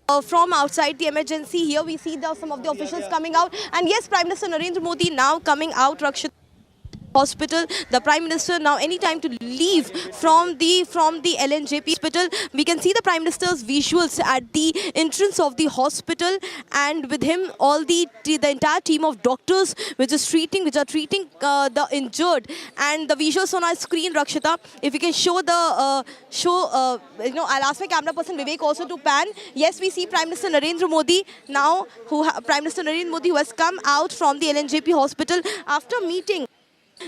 From outside the emergency, here we see some of the officials coming out, and yes, Prime Minister Narendra Modi now coming out, Rakshit hospital. The Prime Minister now anytime to leave from the LNJP hospital. We can see the Prime Minister's visuals at the entrance of the hospital, and with him all the entire team of doctors which are treating the injured. And the visuals on our screen, Rakshita, if you can show the I'll ask my camera person Vivek also to pan. Yes, we see Prime Minister Narendra Modi now, Prime Minister Narendra Modi, who has come out from the LNJP hospital after meeting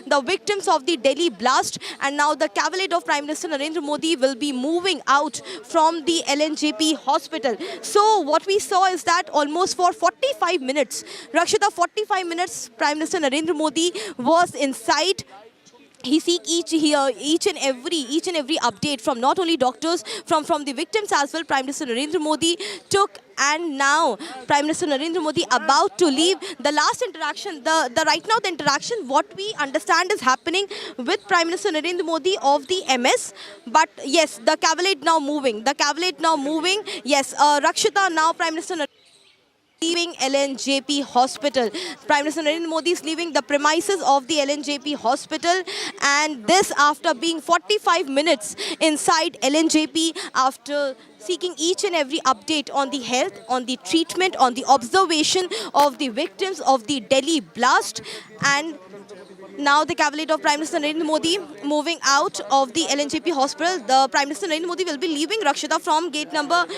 the victims of the Delhi blast, and now the cavalcade of Prime Minister Narendra Modi will be moving out from the LNJP hospital. So what we saw is that almost for 45 minutes, Rakshita, 45 minutes, Prime Minister Narendra Modi was inside. He seek each and every update from not only doctors, from the victims as well. Prime Minister Narendra Modi took, and now Prime Minister Narendra Modi about to leave. The last interaction, right now the interaction, what we understand is happening with Prime Minister Narendra Modi of the MS. But yes, the cavalcade now moving. Yes, Rakshita, now Prime Minister leaving LNJP hospital. Prime Minister Narendra Modi is leaving the premises of the LNJP hospital, and this after being 45 minutes inside LNJP, after seeking each and every update on the health, on the treatment, on the observation of the victims of the Delhi blast. And now the cavalcade of Prime Minister Narendra Modi moving out of the LNJP hospital. The Prime Minister Narendra Modi will be leaving, Rakshita, from gate number 2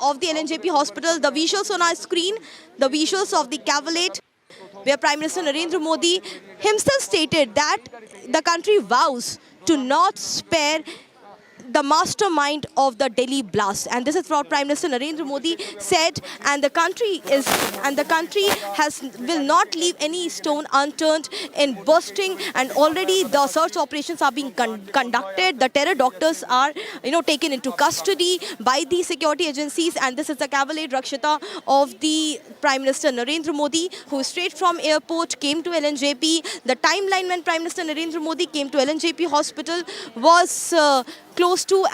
of the LNJP hospital. The visuals on our screen, the visuals of the cavalcade, where Prime Minister Narendra Modi himself stated that the country vows to not spare the mastermind of the Delhi blast, and this is what Prime Minister Narendra Modi said. And the country will not leave any stone unturned in busting, and already the search operations are being conducted. The terror doctors are taken into custody by the security agencies, and this is the cavalcade, Rakshita, of the Prime Minister Narendra Modi, who straight from airport came to LNJP. The timeline when Prime Minister Narendra Modi came to LNJP hospital was close to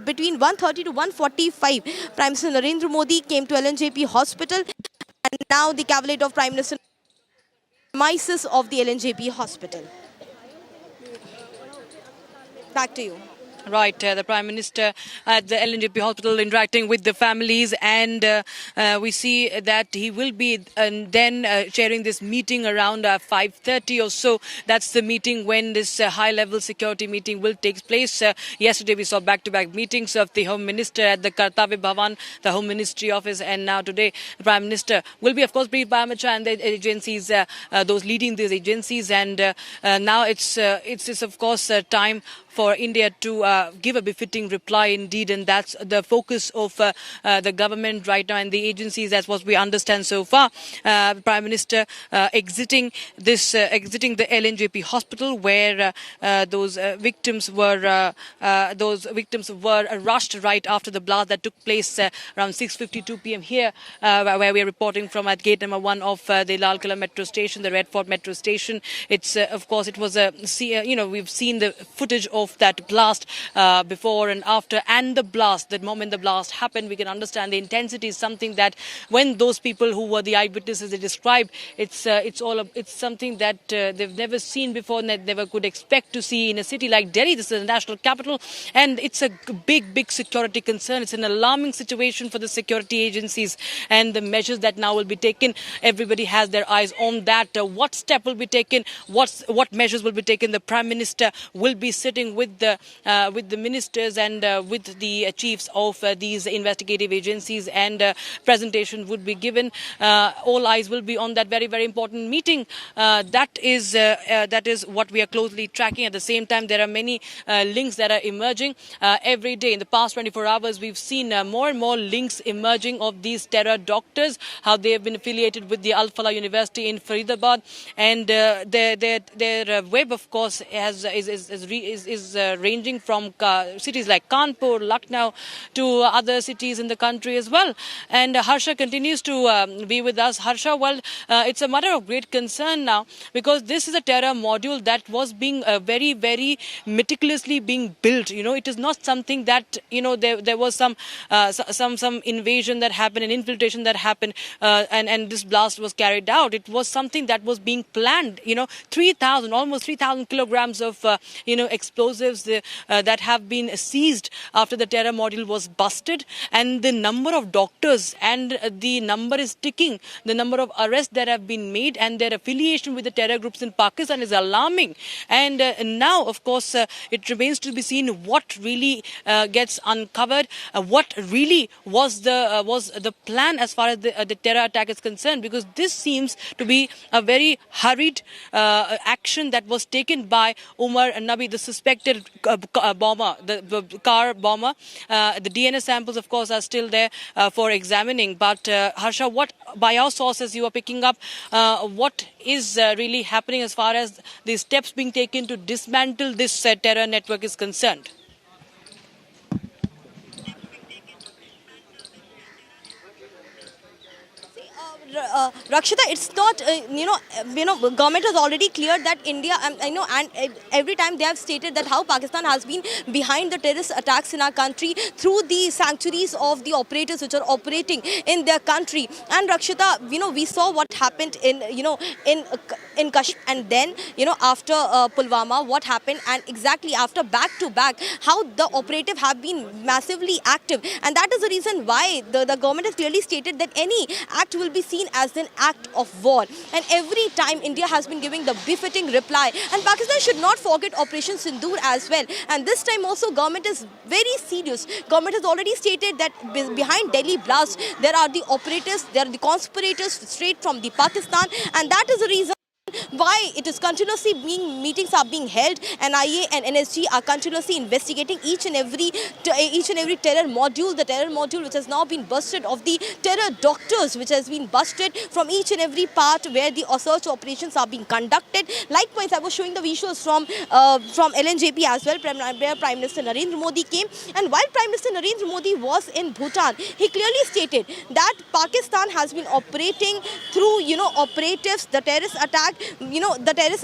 between 1:30 to 1:45. Prime Minister Narendra Modi came to LNJP hospital, and now the cavalcade of Prime Minister premises of the LNJP hospital. Back to you. Right, the Prime Minister at the LNJP hospital interacting with the families, and we see that he will be then chairing this meeting around 5:30 or so. That's the meeting when this high-level security meeting will take place. Yesterday we saw back-to-back meetings of the Home Minister at the Kartavya Bhavan, the Home Ministry office, and now today the Prime Minister will be, of course, briefed by Amit Shah and the agencies, those leading these agencies, and now it's of course time for India to give a befitting reply indeed, and that's the focus of the government right now and the agencies. That's what we understand so far. Prime Minister exiting the LNJP hospital, where those victims were rushed right after the blast that took place around 6:52 p.m. here, where we are reporting from at gate number 1 of the Lal Killa metro station, the Red Fort metro station. It's of course it was we've seen the footage of that blast before and after, and the moment the blast happened, we can understand the intensity is something that when those people who were the eyewitnesses, they describe, it's something that they've never seen before and that never could expect to see in a city like Delhi. This is the national capital, and it's a big security concern. It's an alarming situation for the security agencies, and the measures that now will be taken, everybody has their eyes on that. What step will be taken? What measures will be taken? The Prime Minister will be sitting with the ministers and with the chiefs of these investigative agencies, and presentation would be given. All eyes will be on that very important meeting. That is what we are closely tracking. At the same time, there are many links that are emerging every day. In the past 24 hours, we've seen more and more links emerging of these terror doctors, how they have been affiliated with the Al Falah University in Faridabad, and their web, of course, is ranging from from cities like Kanpur, Lucknow, to other cities in the country as well. And Harsha continues to be with us. Harsha, well, it's a matter of great concern now because this is a terror module that was being very, very meticulously being built. You know, it is not something that, you know, there was some invasion that happened, an infiltration that happened, and this blast was carried out. It was something that was being planned. You know, almost 3,000 kilograms of explosives that have been seized after the terror module was busted, and the number of doctors and the number is ticking. The number of arrests that have been made and their affiliation with the terror groups in Pakistan is alarming. And now, of course, it remains to be seen what really gets uncovered, what really was the plan as far as the terror attack is concerned, because this seems to be a very hurried action that was taken by Umar Nabi, the suspected bomber, the car bomber. The DNA samples, of course, are still there for examining. But Harsha, what by our sources you are picking up, what is really happening as far as the steps being taken to dismantle this terror network is concerned? Rakshita, it's not, government has already cleared that India, and every time they have stated that how Pakistan has been behind the terrorist attacks in our country through the sanctuaries of the operators which are operating in their country. And Rakshita, we saw what happened in Kashmir, and then, after Pulwama, what happened, and exactly after back to back, how the operative have been massively active. And that is the reason why the government has clearly stated that any act will be seen as an act of war. And every time India has been giving the befitting reply. And Pakistan should not forget Operation Sindoor as well. And this time also government is very serious. Government has already stated that behind Delhi blast, there are the operatives, there are the conspirators straight from the Pakistan. And that is the reason why it is continuously meetings are being held. NIA and NSG are continuously investigating each and every terror module, the terror module which has now been busted, of the terror doctors which has been busted from each and every part where the search operations are being conducted. Likewise, I was showing the visuals from LNJP as well, where Prime Minister Narendra Modi came. And while Prime Minister Narendra Modi was in Bhutan, he clearly stated that Pakistan has been operating through, operatives, the terrorist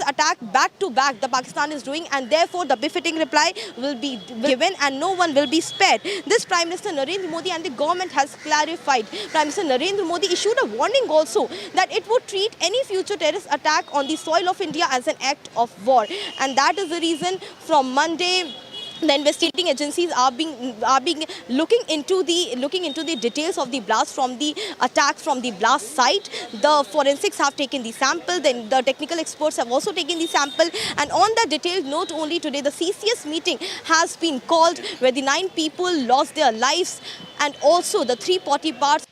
attack back to back the Pakistan is doing, and therefore the befitting reply will be given and no one will be spared. This Prime Minister Narendra Modi and the government has clarified. Prime Minister Narendra Modi issued a warning also that it would treat any future terrorist attack on the soil of India as an act of war. And that is the reason from Monday the investigating agencies are looking into the details of the blast from the attack from the blast site. The forensics have taken the sample, then the technical experts have also taken the sample, and on that detailed note only today the CCS meeting has been called where the 9 people lost their lives and also the 3 body parts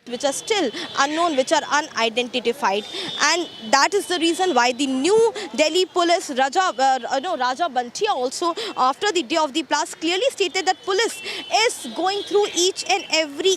which are still unknown, which are unidentified. And that is the reason why the new Delhi police, Raja Bantia, also after the day of the blast clearly stated that police is going through each and every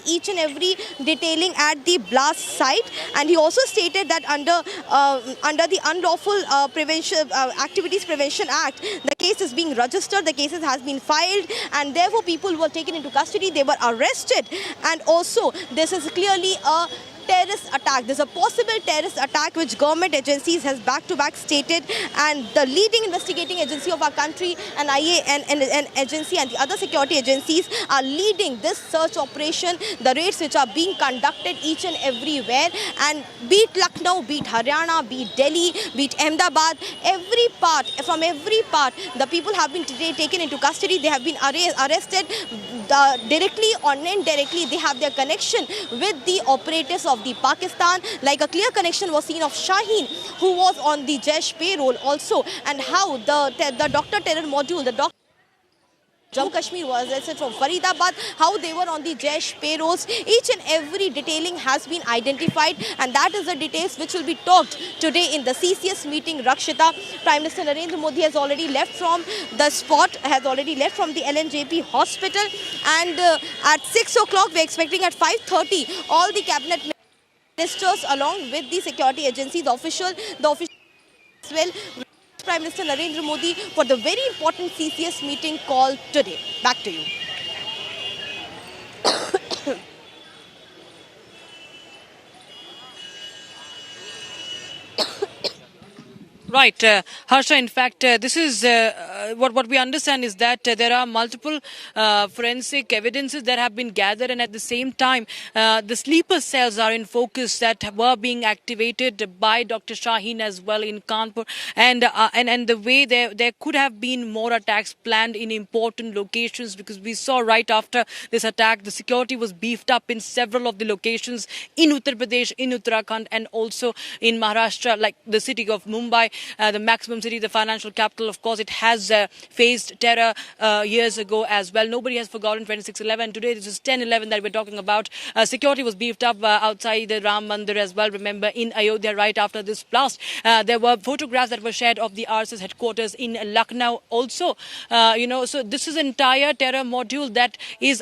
detailing at the blast site. And he also stated that under the Unlawful Prevention Activities Prevention Act, the case is being registered, the cases has been filed, and therefore people were taken into custody, they were arrested. And also this is clearly a terrorist attack. There's a possible terrorist attack which government agencies has back-to-back stated, and the leading investigating agency of our country, NIA and agency and the other security agencies are leading this search operation, the raids which are being conducted each and everywhere. And be it Lucknow, be it Haryana, be it Delhi, be it Ahmedabad, from every part, the people have been taken into custody, they have been arrested. Directly or indirectly, they have their connection with the operatives of the Pakistan. Like a clear connection was seen of Shaheen, who was on the Jaish payroll also, and how the Dr. Terror module, the Dr. Jammu Kashmir was arrested from Faridabad, how they were on the Jaish payrolls. Each and every detailing has been identified, and that is the details which will be talked today in the CCS meeting. Rakshita, Prime Minister Narendra Modi has already left from the spot, has already left from the LNJP hospital, and at 6 o'clock we are expecting at 5:30 all the cabinet ministers along with the security agencies, the official as well Prime Minister Narendra Modi for the very important CCS meeting called today. Back to you. Right, Harsha. In fact, this is what we understand is that there are multiple forensic evidences that have been gathered, and at the same time, the sleeper cells are in focus that were being activated by Dr. Shaheen as well in Kanpur, and the way there could have been more attacks planned in important locations, because we saw right after this attack, the security was beefed up in several of the locations in Uttar Pradesh, in Uttarakhand, and also in Maharashtra, like the city of Mumbai. The maximum city, the financial capital, of course, it has faced terror years ago as well. Nobody has forgotten 26/11. Today, this is 10/11 that we're talking about. Security was beefed up outside the Ram Mandir as well. Remember, in Ayodhya, right after this blast, there were photographs that were shared of the RSS headquarters in Lucknow also. So this is an entire terror module that is